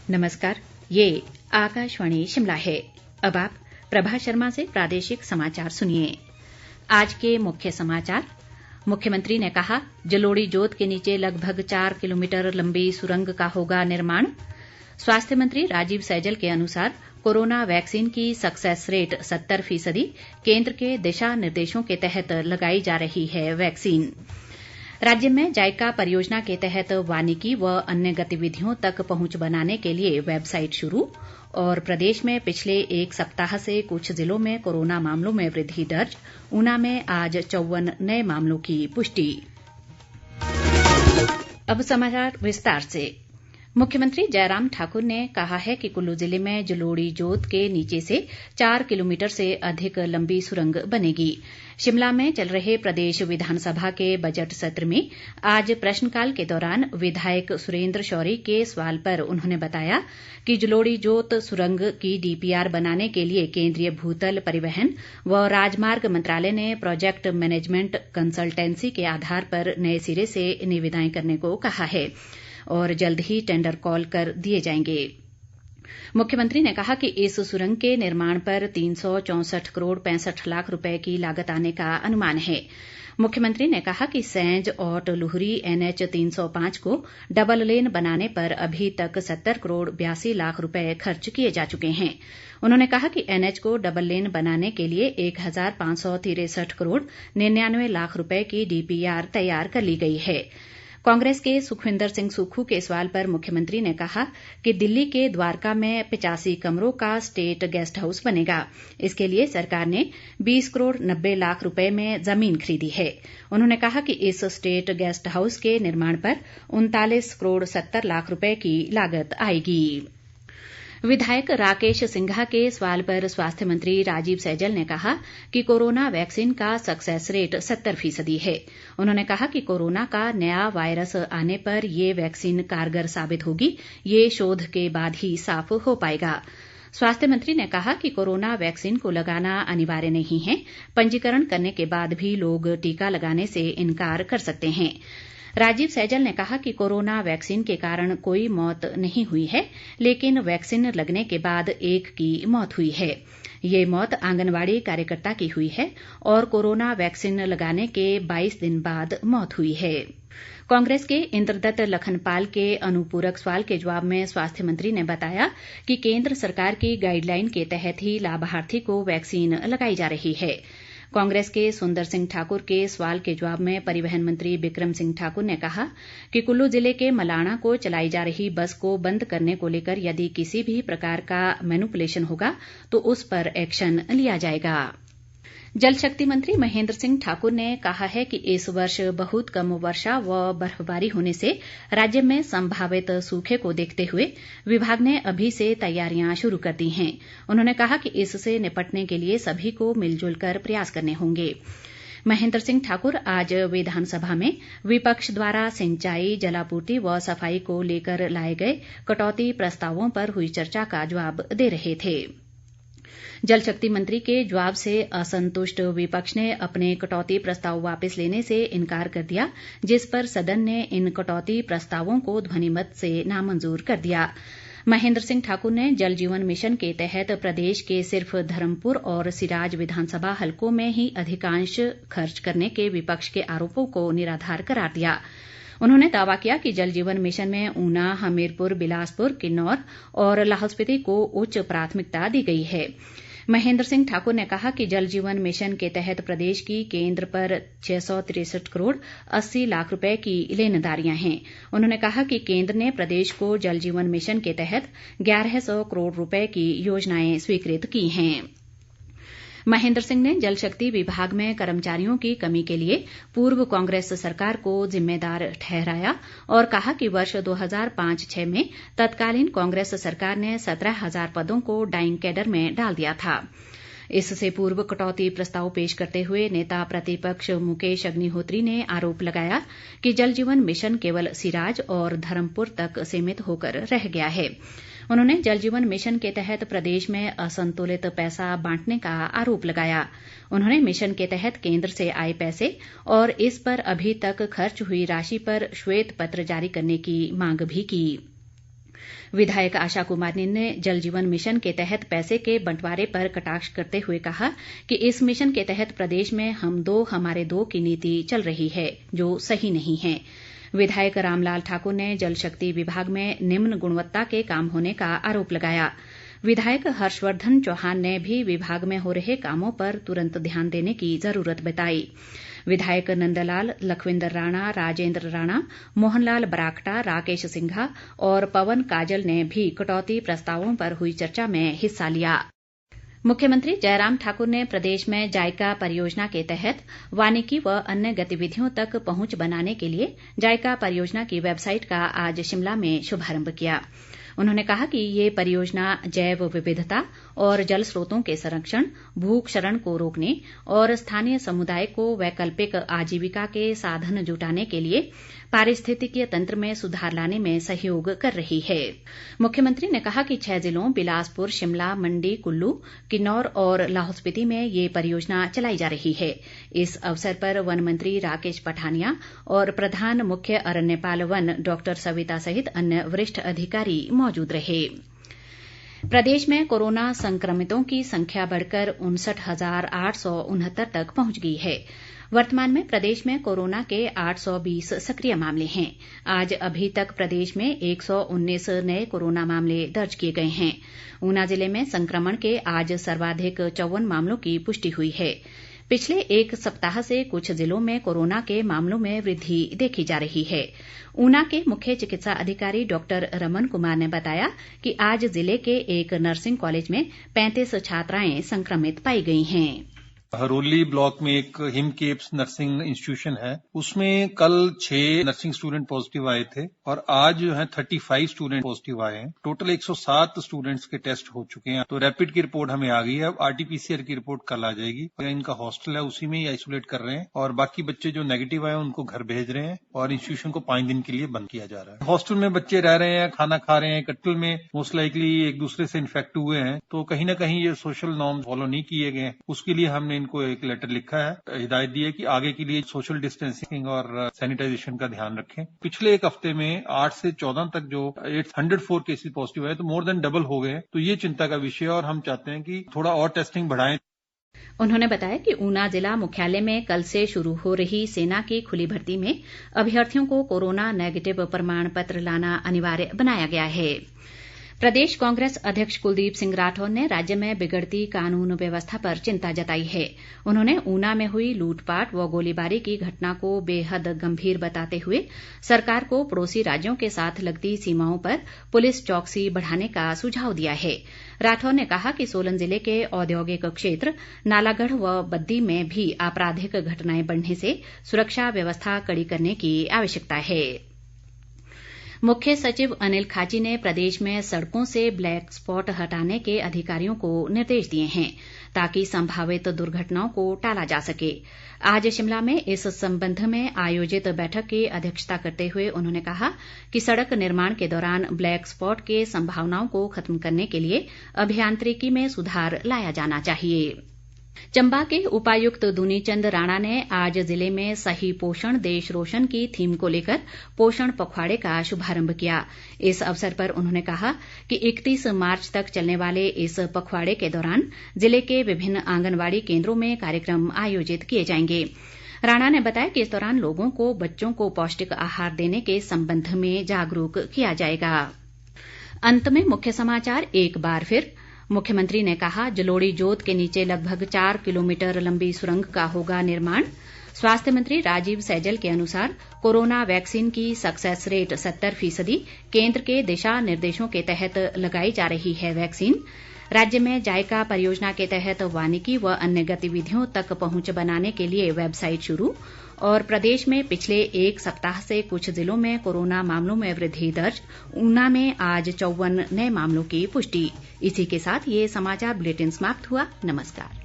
नमस्कार, ये आकाशवाणी शिमला है। अब आप प्रभा शर्मा से प्रादेशिक समाचार सुनिए। आज के मुख्य समाचार। मुख्यमंत्री ने कहा, जलोड़ी जोत के नीचे लगभग 4 किलोमीटर लंबी सुरंग का होगा निर्माण। स्वास्थ्य मंत्री राजीव सैजल के अनुसार कोरोना वैक्सीन की सक्सेस रेट 70%। केंद्र के दिशा निर्देशों के तहत लगाई जा रही है वैक्सीन। राज्य में जायका परियोजना के तहत वानिकी व अन्य गतिविधियों तक पहुंच बनाने के लिए वेबसाइट शुरू। और प्रदेश में पिछले एक सप्ताह से कुछ जिलों में कोरोना मामलों में वृद्धि दर्ज। ऊना में आज 54 नए मामलों की पुष्टि। अब समाचार विस्तार से। मुख्यमंत्री जयराम ठाकुर ने कहा है कि कुल्लू जिले में जलोड़ी जोत के नीचे से 4 किलोमीटर से अधिक लंबी सुरंग बनेगी। शिमला में चल रहे प्रदेश विधानसभा के बजट सत्र में आज प्रश्नकाल के दौरान विधायक सुरेंद्र शौरी के सवाल पर उन्होंने बताया कि जलोड़ी जोत सुरंग की डीपीआर बनाने के लिए केंद्रीय भूतल परिवहन व राजमार्ग मंत्रालय ने प्रोजेक्ट मैनेजमेंट कंसल्टेंसी के आधार पर नए सिरे से निविदाएं करने को कहा है और जल्द ही टेंडर कॉल कर दिए जाएंगे। मुख्यमंत्री ने कहा कि इस सुरंग के निर्माण पर 364 करोड़ 65 लाख रुपए की लागत आने का अनुमान है। मुख्यमंत्री ने कहा कि सैंज औट लुहरी NH 305 को डबल लेन बनाने पर अभी तक 70 करोड़ 82 लाख रुपए खर्च किए जा चुके हैं। उन्होंने कहा कि NH को डबल लेन बनाने के लिए 1563 करोड़ 99 लाख रुपए की डीपीआर तैयार कर ली गई है। कांग्रेस के सुखविंदर सिंह सुक्खू के सवाल पर मुख्यमंत्री ने कहा कि दिल्ली के द्वारका में 85 कमरों का स्टेट गेस्ट हाउस बनेगा। इसके लिए सरकार ने 20 करोड़ 90 लाख रुपए में जमीन खरीदी है। उन्होंने कहा कि इस स्टेट गेस्ट हाउस के निर्माण पर 39 करोड़ 70 लाख रुपए की लागत आएगी। विधायक राकेश सिंघा के सवाल पर स्वास्थ्य मंत्री राजीव सैजल ने कहा कि कोरोना वैक्सीन का सक्सेस रेट 70% है। उन्होंने कहा कि कोरोना का नया वायरस आने पर ये वैक्सीन कारगर साबित होगी। ये शोध के बाद ही साफ हो पाएगा। स्वास्थ्य मंत्री ने कहा कि कोरोना वैक्सीन को लगाना अनिवार्य नहीं है। पंजीकरण करने के बाद भी लोग टीका लगाने से इनकार कर सकते हैं। राजीव सैजल ने कहा कि कोरोना वैक्सीन के कारण कोई मौत नहीं हुई है, लेकिन वैक्सीन लगने के बाद एक की मौत हुई है। ये मौत आंगनवाड़ी कार्यकर्ता की हुई है और कोरोना वैक्सीन लगाने के 22 दिन बाद मौत हुई है। कांग्रेस के इंद्रदत्त लखनपाल के अनुपूरक सवाल के जवाब में स्वास्थ्य मंत्री ने बताया कि केंद्र सरकार की गाइडलाइन के तहत ही लाभार्थी को वैक्सीन लगाई जा रही है। कांग्रेस के सुंदर सिंह ठाकुर के सवाल के जवाब में परिवहन मंत्री बिक्रम सिंह ठाकुर ने कहा कि कुल्लू जिले के मलाणा को चलाई जा रही बस को बंद करने को लेकर यदि किसी भी प्रकार का मैनिपुलेशन होगा तो उस पर एक्शन लिया जाएगा। जल शक्ति मंत्री महेंद्र सिंह ठाकुर ने कहा है कि इस वर्ष बहुत कम वर्षा व बर्फबारी होने से राज्य में संभावित सूखे को देखते हुए विभाग ने अभी से तैयारियां शुरू कर दी हैं। उन्होंने कहा कि इससे निपटने के लिए सभी को मिलजुल कर प्रयास करने होंगे। महेंद्र सिंह ठाकुर आज विधानसभा में विपक्ष द्वारा सिंचाई, जलापूर्ति व सफाई को लेकर लाए गए कटौती प्रस्तावों पर हुई चर्चा का जवाब दे रहे थे। जल शक्ति मंत्री के जवाब से असंतुष्ट विपक्ष ने अपने कटौती प्रस्ताव वापस लेने से इनकार कर दिया, जिस पर सदन ने इन कटौती प्रस्तावों को ध्वनिमत से नामंजूर कर दिया। महेंद्र सिंह ठाकुर ने जल जीवन मिशन के तहत प्रदेश के सिर्फ धर्मपुर और सिराज विधानसभा हलकों में ही अधिकांश खर्च करने के विपक्ष के आरोपों को निराधार करार दिया। उन्होंने दावा किया कि जल जीवन मिशन में ऊना, हमीरपुर, बिलासपुर, किन्नौर और लाहौल स्पीति को उच्च प्राथमिकता दी गई है। महेंद्र सिंह ठाकुर ने कहा कि जल जीवन मिशन के तहत प्रदेश की केंद्र पर 663 करोड़ 80 लाख रुपए की लेनदारियां हैं। उन्होंने कहा कि केंद्र ने प्रदेश को जल जीवन मिशन के तहत 1100 करोड़ रुपए की योजनाएं स्वीकृत की हैं। महेंद्र सिंह ने जल शक्ति विभाग में कर्मचारियों की कमी के लिए पूर्व कांग्रेस सरकार को जिम्मेदार ठहराया और कहा कि वर्ष 2005-06 में तत्कालीन कांग्रेस सरकार ने 17,000 पदों को डाइंग कैडर में डाल दिया था। इससे पूर्व कटौती प्रस्ताव पेश करते हुए नेता प्रतिपक्ष मुकेश अग्निहोत्री ने आरोप लगाया कि जल जीवन मिशन केवल सिराज और धर्मपुर तक सीमित होकर रह गया है। उन्होंने जल जीवन मिशन के तहत प्रदेश में असंतुलित पैसा बांटने का आरोप लगाया। उन्होंने मिशन के तहत केंद्र से आए पैसे और इस पर अभी तक खर्च हुई राशि पर श्वेत पत्र जारी करने की मांग भी की। विधायक आशा कुमारी ने जल जीवन मिशन के तहत पैसे के बंटवारे पर कटाक्ष करते हुए कहा कि इस मिशन के तहत प्रदेश में हम दो हमारे दो की नीति चल रही है जो सही नहीं है। विधायक रामलाल ठाकुर ने जल शक्ति विभाग में निम्न गुणवत्ता के काम होने का आरोप लगाया। विधायक हर्षवर्धन चौहान ने भी विभाग में हो रहे कामों पर तुरंत ध्यान देने की जरूरत बताई। विधायक नंदलाल, लखविंदर राणा, राजेंद्र राणा, मोहनलाल बरागटा, राकेश सिंघा और पवन काजल ने भी कटौती प्रस्तावों पर हुई चर्चा में हिस्सा लिया। मुख्यमंत्री जयराम ठाकुर ने प्रदेश में जायका परियोजना के तहत वानिकी व अन्य गतिविधियों तक पहुंच बनाने के लिए जायका परियोजना की वेबसाइट का आज शिमला में शुभारंभ किया। उन्होंने कहा कि ये परियोजना जैव विविधता और जल स्रोतों के संरक्षण, भूक्षरण को रोकने और स्थानीय समुदाय को वैकल्पिक आजीविका के साधन जुटाने के लिए पारिस्थितिकीय तंत्र में सुधार लाने में सहयोग कर रही है। मुख्यमंत्री ने कहा कि 6 जिलों बिलासपुर, शिमला, मंडी, कुल्लू, किन्नौर और लाहौल स्पीति में ये परियोजना चलाई जा रही है। इस अवसर पर वन मंत्री राकेश पठानिया और प्रधान मुख्य अरण्यपाल वन डॉक्टर सविता सहित अन्य वरिष्ठ अधिकारी मौजूद रहे। प्रदेश में कोरोना संक्रमितों की संख्या बढ़कर 59,869 तक पहुंच गई है। वर्तमान में प्रदेश में कोरोना के 820 सक्रिय मामले हैं। आज अभी तक प्रदेश में 119 नए कोरोना मामले दर्ज किए गए हैं। ऊना जिले में संक्रमण के आज सर्वाधिक 54 मामलों की पुष्टि हुई है। पिछले एक सप्ताह से कुछ जिलों में कोरोना के मामलों में वृद्धि देखी जा रही है। ऊना के मुख्य चिकित्सा अधिकारी डॉक्टर रमन कुमार ने बताया कि आज जिले के एक नर्सिंग कॉलेज में 35 छात्राएं संक्रमित पाई गई हैं। हरोली ब्लॉक में एक हिमकेप्स नर्सिंग इंस्टीट्यूशन है, उसमें कल 6 नर्सिंग स्टूडेंट पॉजिटिव आए थे और आज जो है 35 स्टूडेंट पॉजिटिव आए हैं। टोटल 107 स्टूडेंट्स के टेस्ट हो चुके हैं। तो रैपिड की रिपोर्ट हमें आ गई है। अब आरटीपीसीआर की रिपोर्ट कल आ जाएगी। इनका हॉस्टल है, उसी में ही आइसोलेट कर रहे हैं और बाकी बच्चे जो नेगेटिव आए उनको घर भेज रहे हैं और इंस्टीट्यूशन को 5 दिन के लिए बंद किया जा रहा है। हॉस्टल में बच्चे रह रहे हैं, खाना खा रहे हैं, कट्टल में मोस्ट लाइकली एक दूसरे से इन्फेक्ट हुए हैं, तो कहीं ना कहीं ये सोशल नॉर्म फॉलो नहीं किए गए। उसके लिए हमने इनको एक लेटर लिखा है, हिदायत दी है कि आगे के लिए सोशल डिस्टेंसिंग और सैनिटाइजेशन का ध्यान रखें। पिछले एक हफ्ते में 8 से 14 तक जो 804 केसेस पॉजिटिव है, तो मोर देन डबल हो गए। तो ये चिंता का विषय है और हम चाहते हैं कि थोड़ा और टेस्टिंग बढ़ाएं। उन्होंने बताया कि ऊना जिला मुख्यालय में कल से शुरू हो रही सेना की खुली भर्ती में अभ्यर्थियों को कोरोना नेगेटिव प्रमाण पत्र लाना अनिवार्य बनाया गया है। प्रदेश कांग्रेस अध्यक्ष कुलदीप सिंह राठौर ने राज्य में बिगड़ती कानून व्यवस्था पर चिंता जताई है। उन्होंने ऊना में हुई लूटपाट व गोलीबारी की घटना को बेहद गंभीर बताते हुए सरकार को पड़ोसी राज्यों के साथ लगती सीमाओं पर पुलिस चौकसी बढ़ाने का सुझाव दिया है। राठौर ने कहा कि सोलन जिले के औद्योगिक क्षेत्र नालागढ़ व बद्दी में भी आपराधिक घटनाएं बढ़ने से सुरक्षा व्यवस्था कड़ी करने की आवश्यकता है। मुख्य सचिव अनिल खाची ने प्रदेश में सड़कों से ब्लैक स्पॉट हटाने के अधिकारियों को निर्देश दिए हैं ताकि संभावित दुर्घटनाओं को टाला जा सके। आज शिमला में इस संबंध में आयोजित बैठक की अध्यक्षता करते हुए उन्होंने कहा कि सड़क निर्माण के दौरान ब्लैक स्पॉट के संभावनाओं को खत्म करने के लिए अभियांत्रिकी में सुधार लाया जाना चाहिए। चंबा के उपायुक्त दुनीचंद राणा ने आज जिले में सही पोषण देश रोशन की थीम को लेकर पोषण पखवाड़े का शुभारंभ किया। इस अवसर पर उन्होंने कहा कि 31 मार्च तक चलने वाले इस पखवाड़े के दौरान जिले के विभिन्न आंगनबाड़ी केंद्रों में कार्यक्रम आयोजित किए जाएंगे। राणा ने बताया कि इस दौरान लोगों को बच्चों को पौष्टिक आहार देने के संबंध में जागरूक किया जाएगा। अंत में मुख्य समाचार एक बार फिर। मुख्यमंत्री ने कहा जलोड़ी जोत के नीचे लगभग 4 किलोमीटर लंबी सुरंग का होगा निर्माण। स्वास्थ्य मंत्री राजीव सैजल के अनुसार कोरोना वैक्सीन की सक्सेस रेट 70%। केंद्र के दिशा निर्देशों के तहत लगाई जा रही है वैक्सीन। राज्य में जायका परियोजना के तहत वानिकी व अन्य गतिविधियों तक पहुंच बनाने के लिए वेबसाइट शुरू। और प्रदेश में पिछले एक सप्ताह से कुछ जिलों में कोरोना मामलों में वृद्धि दर्ज। ऊना में आज 54 नए मामलों की पुष्टि। इसी के साथ ये समाचार बुलेटिन समाप्त हुआ। नमस्कार।